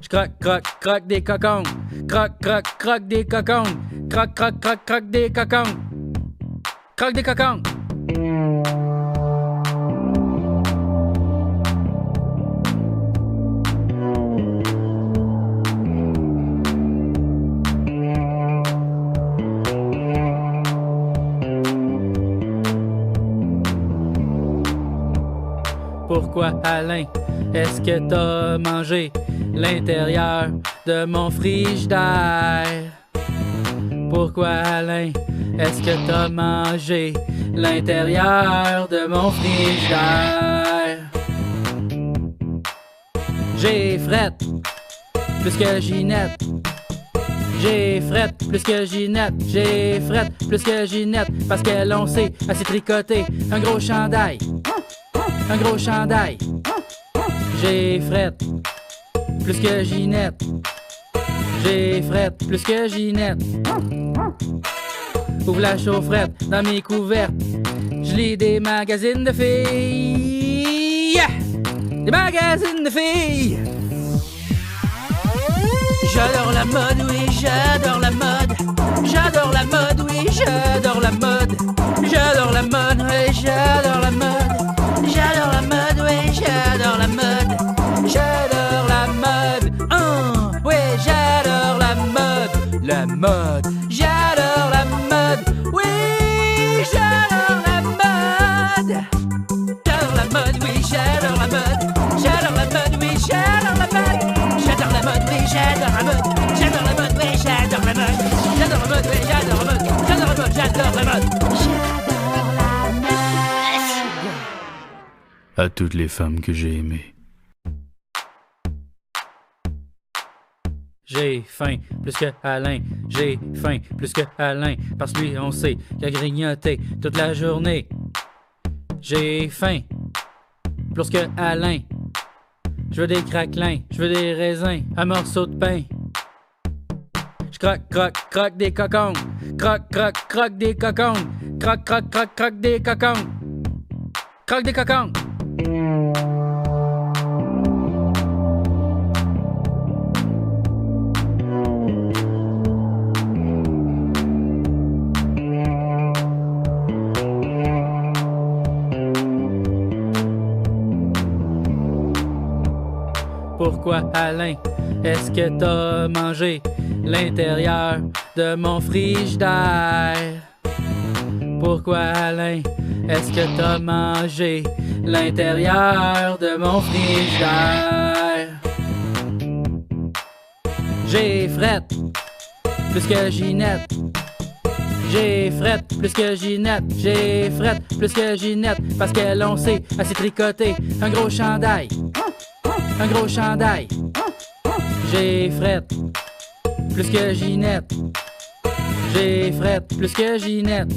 Je croque, croque, croque des cocons, croque, croque, croque des cocons, croque, croque, croque, croque des cocons, croque des cocons. Pourquoi, Alain, est-ce que t'as mangé l'intérieur de mon frigidaire? Pourquoi, Alain, est-ce que t'as mangé l'intérieur de mon frigidaire? J'ai frette plus que Ginette. J'ai frette plus que Ginette. J'ai frette plus que Ginette. Parce qu'elle on sait, elle s'est tricoté un gros chandail. Un gros chandail. J'ai frette plus que Ginette. J'ai frette plus que Ginette. Ouvre la chaufferette dans mes couvertes. Je lis des magazines de filles. Des magazines de filles. J'adore la mode, oui, j'adore la mode. J'adore la mode, oui, j'adore la mode. J'adore la mode, oui, j'adore la mode. J'adore la mode, oui, j'adore la mode. J'adore la mode, oui, j'adore la mode. La mode, j'adore la mode, oui, j'adore la mode. J'adore la mode, oui, j'adore la mode. J'adore la mode, oui, j'adore la mode. J'adore la mode, oui, j'adore la mode. J'adore la mode, oui, j'adore la mode. J'adore la mode, oui, j'adore la mode. J'adore la mode, j'adore la mode. À toutes les femmes que j'ai aimées. J'ai faim plus que Alain, j'ai faim plus que Alain, parce que lui on sait qu'il a grignoté toute la journée. J'ai faim plus que Alain, je veux des craquelins, je veux des raisins, un morceau de pain. Je croque, croque, croque des cocons, croque, croque, croque des cocons, croque, croque, croque, croque des cocons, croque des cocons. Pourquoi, Alain, est-ce que t'as mangé l'intérieur de mon frigidaire? Pourquoi, Alain, est-ce que t'as mangé l'intérieur de mon frigidaire? J'ai frette plus que Ginette. J'ai frette plus que Ginette. J'ai frette plus que Ginette. Parce qu'elle on sait, elle s'est tricoté un gros chandail. Un gros chandail. J'ai frette plus que Ginette. J'ai frette plus que Ginette.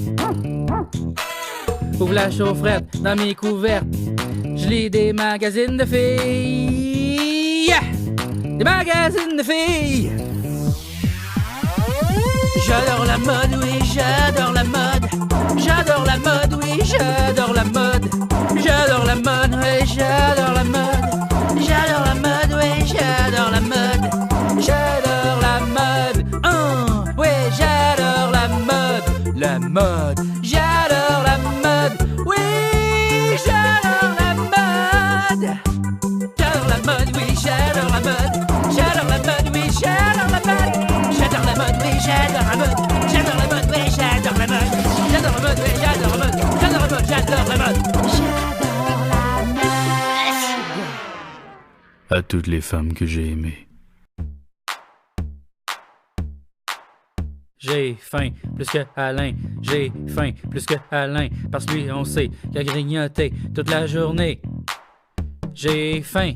Ouvre la chaufferette dans mes couvertes. Je lis des magazines de filles. Des magazines de filles. J'adore la mode, oui, j'adore la mode. J'adore la mode, oui, j'adore la mode. J'adore la mode, oui, j'adore la mode. J'adore la mode, oui, j'adore la mode. J'adore la mode, oui, j'adore la mode. La mode, j'adore la mode, oui, j'adore à toutes les femmes que j'ai aimées. J'ai faim plus que Alain, j'ai faim plus que Alain, parce que lui on sait qu'il a grignoté toute la journée. J'ai faim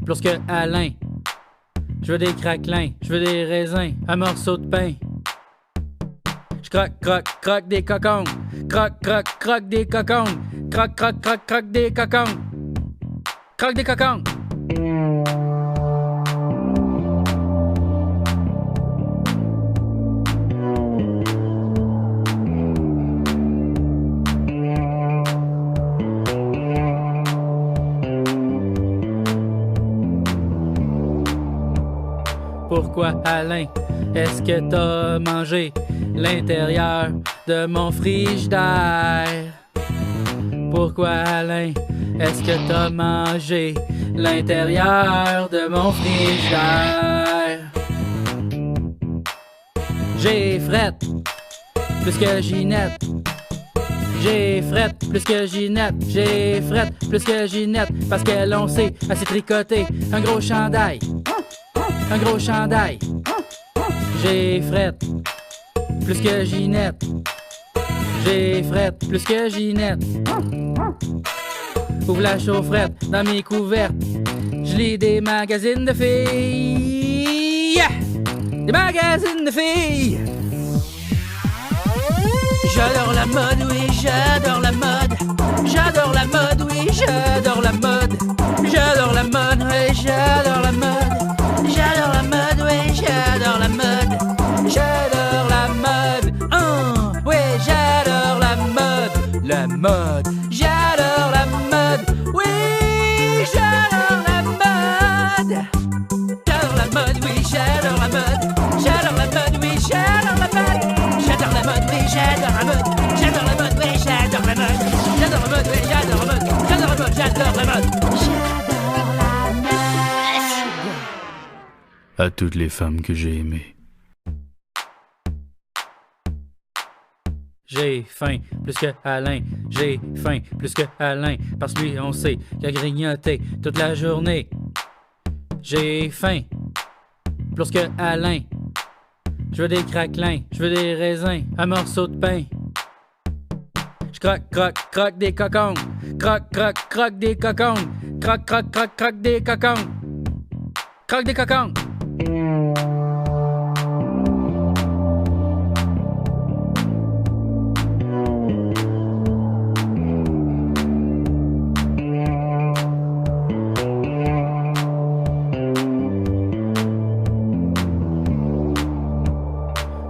plus que Alain, je veux des craquelins, je veux des raisins, un morceau de pain. Je croque, croque, croque des cocons, croque, croque, croque des cocons, croque, croque, croque, croque des cocons, croque des cocons. Pourquoi, Alain, est-ce que t'as mangé l'intérieur de mon frigidaire? Pourquoi, Alain, est-ce que t'as mangé l'intérieur de mon frigidaire? J'ai frette plus que Ginette. J'ai frette plus que Ginette. J'ai frette plus que Ginette. Parce qu'elle on sait, elle s'est tricoté un gros chandail. Un gros chandail. J'ai frette plus que Ginette. J'ai frette plus que Ginette. Ouvre la chaufferette dans mes couvertes. Je lis des magazines de filles. Des magazines de filles. J'adore la mode, oui, j'adore la mode. J'adore la mode, oui, j'adore la mode. J'adore la mode, oui, j'adore la mode. J'adore la mode, oui, j'adore la mode. J'adore la mode, oui, j'adore la mode. La mode, j'adore la mode, oui, j'adore la mode. J'adore la mode, oui, j'adore la mode. J'adore la mode, oui, j'adore la mode. J'adore la mode, oui, j'adore la mode. J'adore la mode, oui, j'adore la mode. J'adore la mode, oui, j'adore la mode. J'adore la mode, j'adore la mode. À toutes les femmes que j'ai aimées. J'ai faim plus que Alain, j'ai faim plus que Alain, parce que lui on sait qu'il a grignoté toute la journée. J'ai faim plus que Alain, je veux des craquelins, je veux des raisins, un morceau de pain. Je croque, croque, croque des cocons, croque, croque, croque des cocons, croque, croque, croque, croque des cocons, croque des cocons.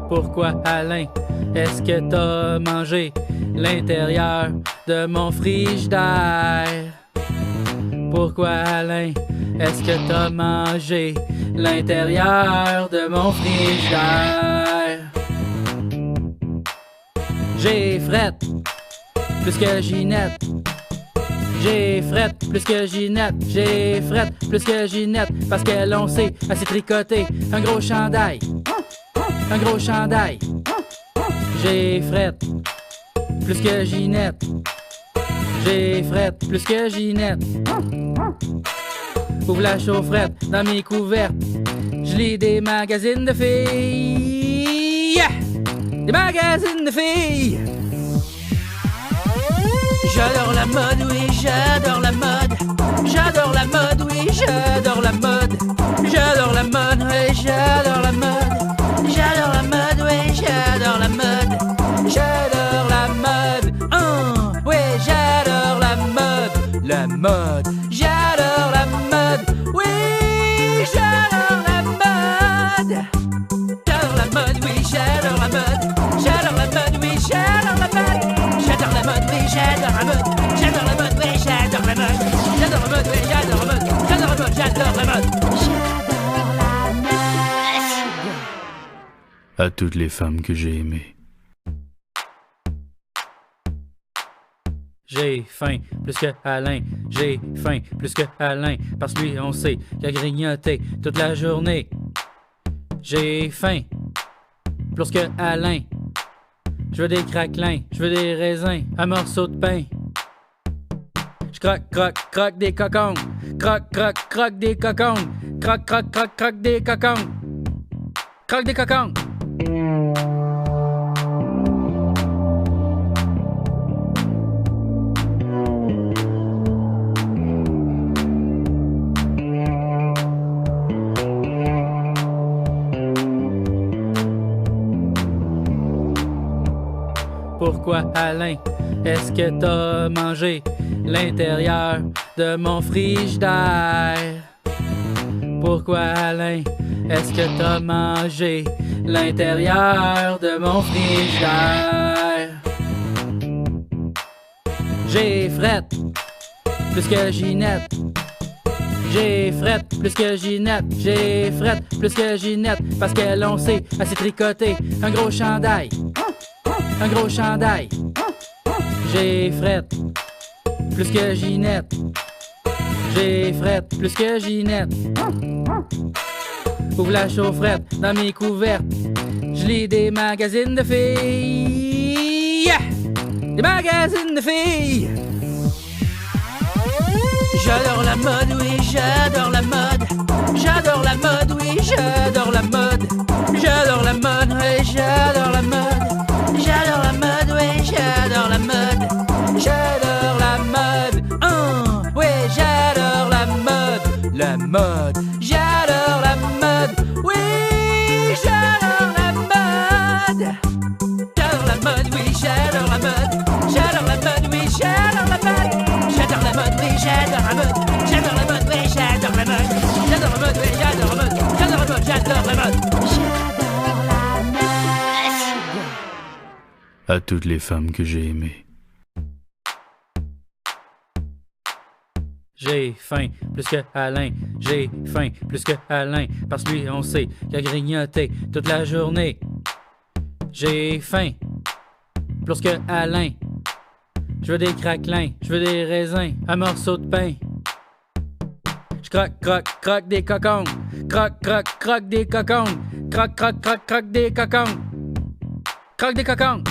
Pourquoi, Alain, est-ce que t'as mangé l'intérieur de mon frigidaire? Pourquoi, Alain, est-ce que t'as mangé l'intérieur de mon frigidaire? J'ai frette plus que Ginette. J'ai frette plus que Ginette. J'ai frette plus que Ginette. Parce qu'elle on sait, elle s'est tricoté un gros chandail. Un gros chandail. J'ai frette plus que Ginette. J'ai frette plus que Ginette. Ouvre la chaufferette dans mes couvertes. Je lis des magazines de filles. Des magazines de filles. J'adore la mode, oui, j'adore la mode. J'adore la mode, oui, j'adore la mode. J'adore la mode, oui, j'adore la mode. J'adore la mode, oui, j'adore la mode. J'adore la mode, oui, j'adore la mode. La mode, j'adore la mode, oui, j'adore la mode. J'adore la mode, oui, j'adore la mode. J'adore la mode, oui, j'adore la mode. J'adore la mode, oui, j'adore la mode. J'adore la mode, oui, j'adore la mode. J'adore la mode, oui, j'adore la mode. J'adore la mode, j'adore la mode. À toutes les femmes que j'ai aimées. J'ai faim plus que Alain, j'ai faim plus que Alain, parce que lui on sait qu'il a grignoté toute la journée. J'ai faim plus que Alain, je veux des craquelins, je veux des raisins, un morceau de pain. Je croque, croque, croque des cocons. Croque, croque, croque des cocons. Croque, croque, croque, croque des cocons. Croque des cocons. Pourquoi, Alain, est-ce que t'as mangé l'intérieur de mon frigidaire? Pourquoi, Alain, est-ce que t'as mangé l'intérieur de mon frigidaire? J'ai frette plus que Ginette. J'ai frette plus que Ginette. J'ai frette plus que Ginette. Parce qu'elle, on sait, elle s'est tricoté un gros chandail. Un gros chandail. J'ai frette plus que Ginette. J'ai frette plus que Ginette. Ouvre la chaufferette dans mes couvertes. Je lis des magazines de filles. Des magazines de filles. J'adore la mode, oui, j'adore la mode. J'adore la mode, oui, j'adore la mode. J'adore la mode, oui, j'adore la mode. J'adore la mode, oui, j'adore la mode. J'adore la mode, oui, j'adore la mode. La mode, j'adore la mode, oui, j'adore la mode. J'adore la mode, oui, j'adore la mode. J'adore la mode, oui, j'adore la mode. J'adore la mode, oui, j'adore la mode. J'adore la mode, oui, j'adore la mode. J'adore la mode, oui, j'adore la mode. J'adore la mode, j'adore la mode. À toutes les femmes que j'ai aimées. J'ai faim plus que Alain. J'ai faim plus que Alain. Parce que lui, on sait qu'il a grignoté toute la journée. J'ai faim plus que Alain. Je veux des craquelins, je veux des raisins, un morceau de pain. Je croque, croque, croque des cocons. Croque, croque, croque des cocons. Croque, croque, croque, croque des cocons. Croque des cocons.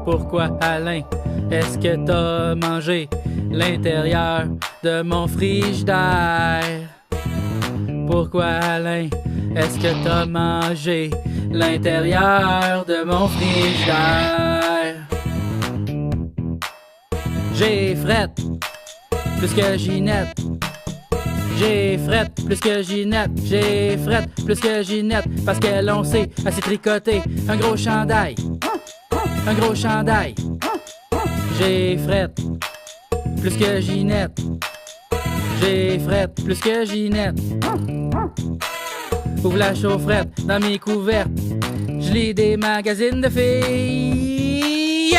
Pourquoi, Alain, est-ce que t'as mangé l'intérieur de mon frigidaire? Pourquoi, Alain, est-ce que t'as mangé l'intérieur de mon frigidaire? J'ai frette plus que Ginette. J'ai frette plus que Ginette. J'ai frette plus que Ginette. Parce qu'elle, on sait, elle s'est tricoté un gros chandail. Un gros chandail. J'ai frette plus que Ginette. J'ai frette plus que Ginette. Ouvre la chaufferette dans mes couvertes. Je lis des magazines de filles.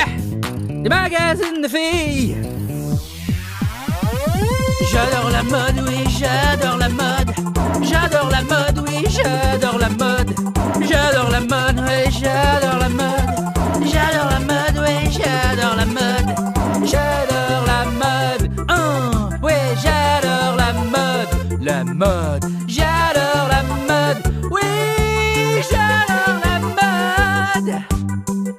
Des magazines de filles. J'adore la mode, oui, j'adore la mode. J'adore la mode, oui, j'adore la mode. J'adore la mode, oui, j'adore la mode. J'adore la mode, oui, j'adore la mode. J'adore la mode, oui, j'adore la mode. La mode, j'adore la mode, oui, j'adore la mode.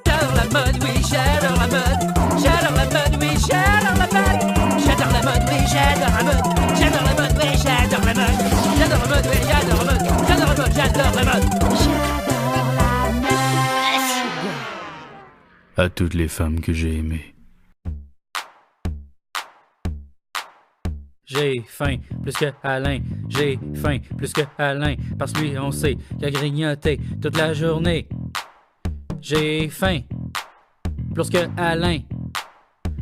J'adore la mode, oui, j'adore la mode. J'adore la mode, oui, j'adore la mode. J'adore la mode, oui, j'adore la mode. J'adore la mode, oui, j'adore la mode. J'adore la mode, oui, j'adore la mode. J'adore la mode, j'adore la mode. À toutes les femmes que j'ai aimées. J'ai faim plus que Alain. J'ai faim plus que Alain. Parce que lui, on sait qu'il a grignoté toute la journée. J'ai faim plus que Alain.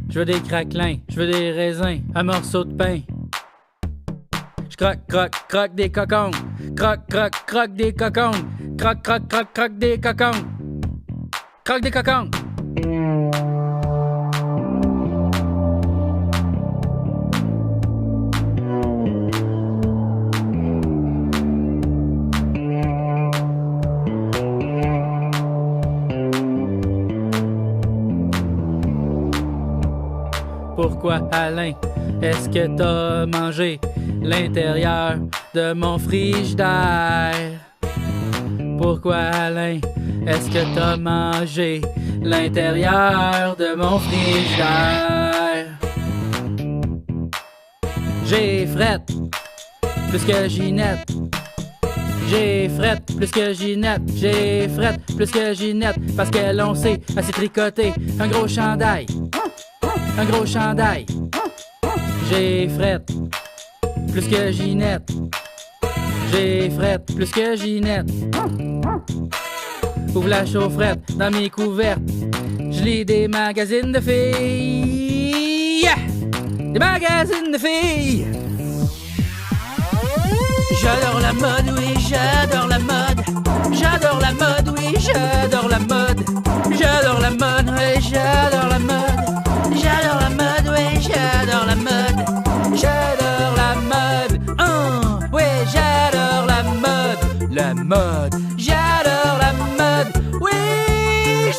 Je veux des craquelins, je veux des raisins, un morceau de pain. Je croque, croque, croque des cocons. Croque, croque, croque des cocons. Croque, croque, croque, croque des cocons. Croque des cocons. Pourquoi, Alain, est-ce que t'as mangé l'intérieur de mon frigidaire? Pourquoi, Alain, est-ce que t'as mangé l'intérieur de mon frigidaire? J'ai frette plus que Ginette. J'ai frette plus que Ginette. J'ai frette plus que Ginette. Parce qu'elle on sait, elle s'est tricoté un gros chandail. Un gros chandail. J'ai frette plus que Ginette. J'ai frette plus que Ginette. Ouvre la chaufferette dans mes couvertes. Je lis des magazines de filles. Yeah! Des magazines de filles. J'adore la mode, oui, j'adore la mode. J'adore la mode, oui, j'adore la mode. J'adore la mode, oui, j'adore la mode. J'adore la mode, oui, j'adore la mode. J'adore la mode, oui, j'adore la mode. La mode, j'adore la mode, oui,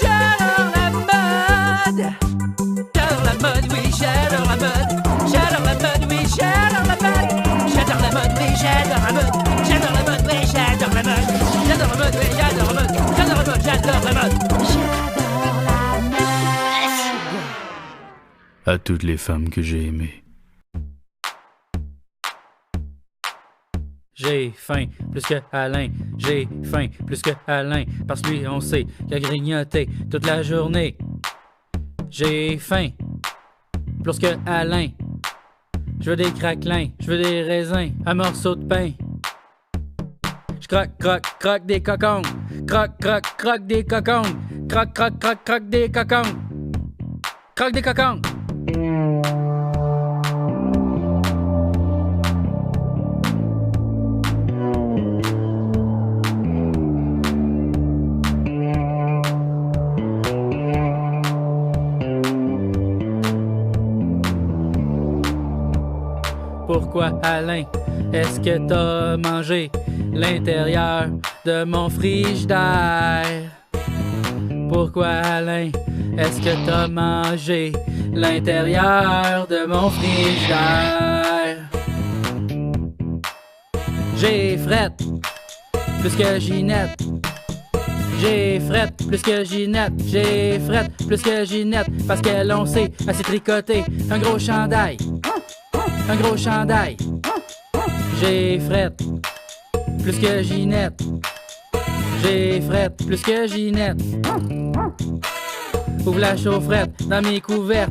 j'adore la mode. J'adore la mode, oui, j'adore la mode. J'adore la mode, oui, j'adore la mode. J'adore la mode, oui, j'adore la mode. J'adore la mode, oui, j'adore la mode. J'adore la mode, oui, j'adore la mode. J'adore la mode, j'adore la mode. À toutes les femmes que j'ai aimées. J'ai faim plus que Alain. J'ai faim plus que Alain. Parce que lui, on sait qu'il a grignoté toute la journée. J'ai faim plus que Alain. Je veux des craquelins, je veux des raisins, un morceau de pain. Je croque, croque, croque des cocons. Croque, croque, croque des cocons. Croque, croque, croque, croque des cocons. Croque des cocons. Pourquoi, Alain, est-ce que t'as mangé l'intérieur de mon frigidaire? Pourquoi, Alain, est-ce que t'as mangé l'intérieur de mon frigidaire? J'ai frette plus que Ginette. J'ai frette plus que Ginette. J'ai frette plus que Ginette. Parce qu'elle on sait, elle s'est tricoté un gros chandail. Un gros chandail. J'ai frette plus que Ginette. J'ai frette plus que Ginette. Ouvre la chaufferette dans mes couvertes.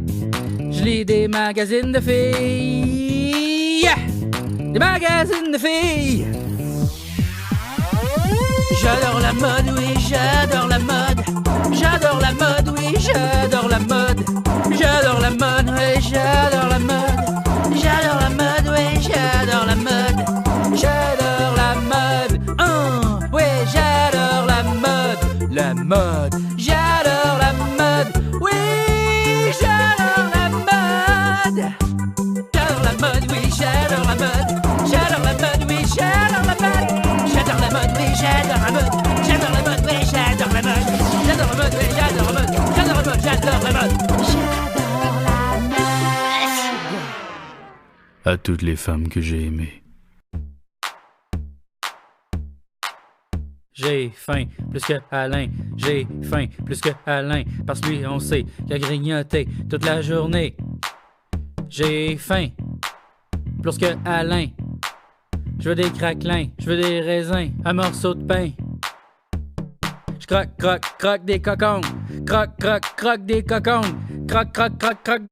Je lis des magazines de filles. Yeah! Des magazines de filles. J'adore la mode, oui, j'adore la mode. J'adore la mode, oui, j'adore la mode. J'adore la mode, oui, j'adore la mode. J'adore la mode, oui, j'adore la mode. J'adore la mode, oui, j'adore la mode. La mode, j'adore la mode, oui, j'adore la mode. J'adore la mode, oui, j'adore la mode. J'adore la mode, oui, j'adore la mode. J'adore la mode, oui, j'adore la mode. J'adore la mode, oui, j'adore la mode. J'adore la mode, oui, j'adore la mode. J'adore la mode, j'adore la mode. À toutes les femmes que j'ai aimées. J'ai faim plus que Alain. J'ai faim plus que Alain. Parce que lui, on sait qu'il a grignoté toute la journée. J'ai faim plus que Alain. Je veux des craquelins, je veux des raisins, un morceau de pain. Je croque, croque, croque des cocons. Croque, croque, croque des cocons. Croque, croque, croque, croque.